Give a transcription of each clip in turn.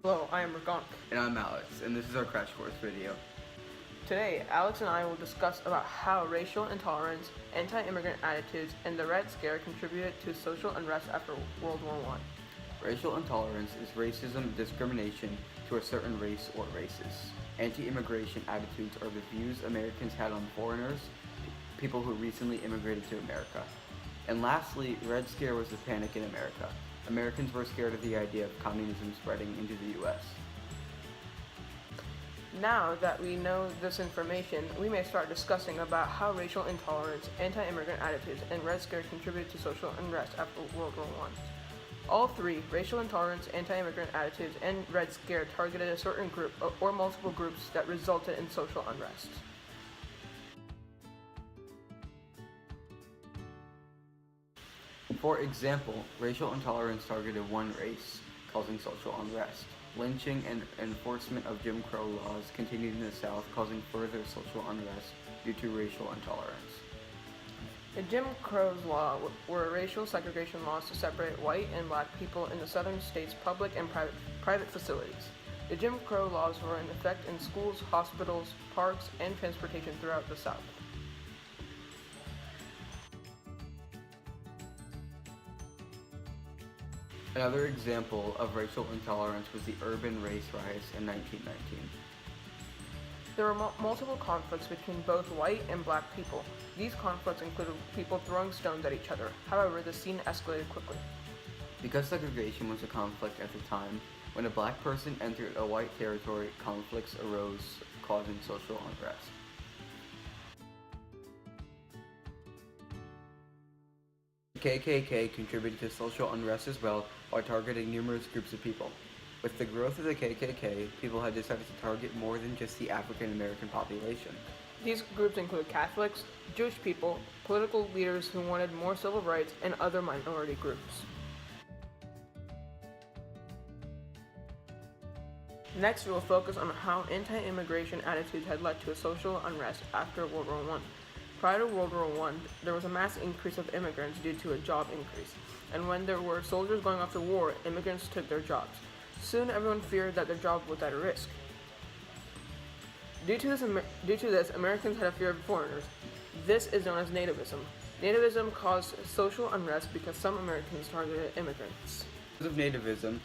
Hello, I am Mrugank. And I'm Alex, and this is our Crash Course video. Today, Alex and I will discuss about how racial intolerance, anti-immigrant attitudes, and the Red Scare contributed to social unrest after World War I. Racial intolerance is racism and discrimination to a certain race or races. Anti-immigration attitudes are the views Americans had on foreigners, people who recently immigrated to America. And lastly, Red Scare was a panic in America. Americans were scared of the idea of communism spreading into the U.S. Now that we know this information, we may start discussing about how racial intolerance, anti-immigrant attitudes, and Red Scare contributed to social unrest after World War I. All three, racial intolerance, anti-immigrant attitudes, and Red Scare, targeted a certain group or multiple groups that resulted in social unrest. For example, racial intolerance targeted one race, causing social unrest. Lynching and enforcement of Jim Crow laws continued in the South, causing further social unrest due to racial intolerance. The Jim Crow's law were racial segregation laws to separate white and black people in the southern states' public and private facilities. The Jim Crow laws were in effect in schools, hospitals, parks, and transportation throughout the South. Another example of racial intolerance was the urban race riots in 1919. There were multiple conflicts between both white and black people. These conflicts included people throwing stones at each other. However, the scene escalated quickly. Because segregation was a conflict at the time, when a black person entered a white territory, conflicts arose, causing social unrest. The KKK contributed to social unrest as well by targeting numerous groups of people. With the growth of the KKK, people had decided to target more than just the African American population. These groups include Catholics, Jewish people, political leaders who wanted more civil rights, and other minority groups. Next, we will focus on how anti-immigration attitudes had led to a social unrest after World War I. Prior to World War I, there was a mass increase of immigrants due to a job increase, and when there were soldiers going off to war, immigrants took their jobs. Soon, everyone feared that their job was at risk. Due to this, Americans had a fear of foreigners. This is known as nativism. Nativism caused social unrest because some Americans targeted immigrants. Because of nativism,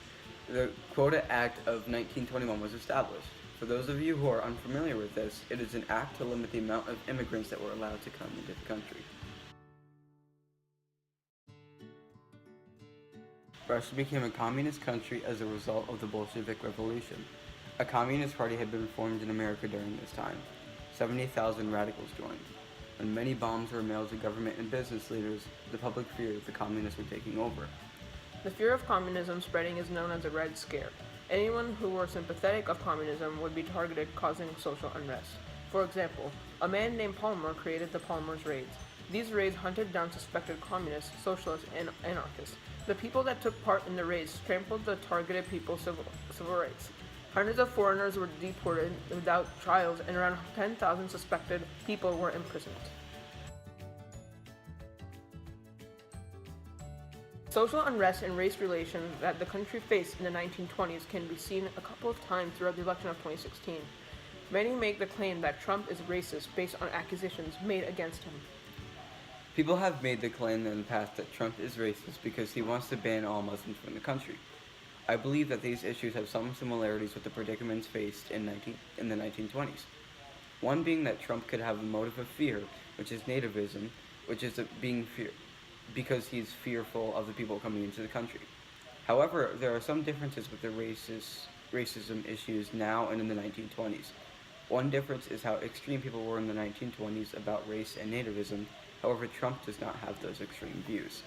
the Quota Act of 1921 was established. For those of you who are unfamiliar with this, it is an act to limit the amount of immigrants that were allowed to come into the country. Russia became a communist country as a result of the Bolshevik Revolution. A communist party had been formed in America during this time. 70,000 radicals joined. When many bombs were mailed to government and business leaders, the public feared the communists were taking over. The fear of communism spreading is known as a Red Scare. Anyone who were sympathetic of communism would be targeted, causing social unrest. For example, a man named Palmer created the Palmer's Raids. These raids hunted down suspected communists, socialists, and anarchists. The people that took part in the raids trampled the targeted people's civil rights. Hundreds of foreigners were deported without trials, and around 10,000 suspected people were imprisoned. Social unrest and race relations that the country faced in the 1920s can be seen a couple of times throughout the election of 2016. Many make the claim that Trump is racist based on accusations made against him. People have made the claim in the past that Trump is racist because he wants to ban all Muslims from the country. I believe that these issues have some similarities with the predicaments faced in the 1920s. One being that Trump could have a motive of fear, which is nativism, which is because he's fearful of the people coming into the country. However, there are some differences with the racism issues now and in the 1920s. One difference is how extreme people were in the 1920s about race and nativism. However, Trump does not have those extreme views.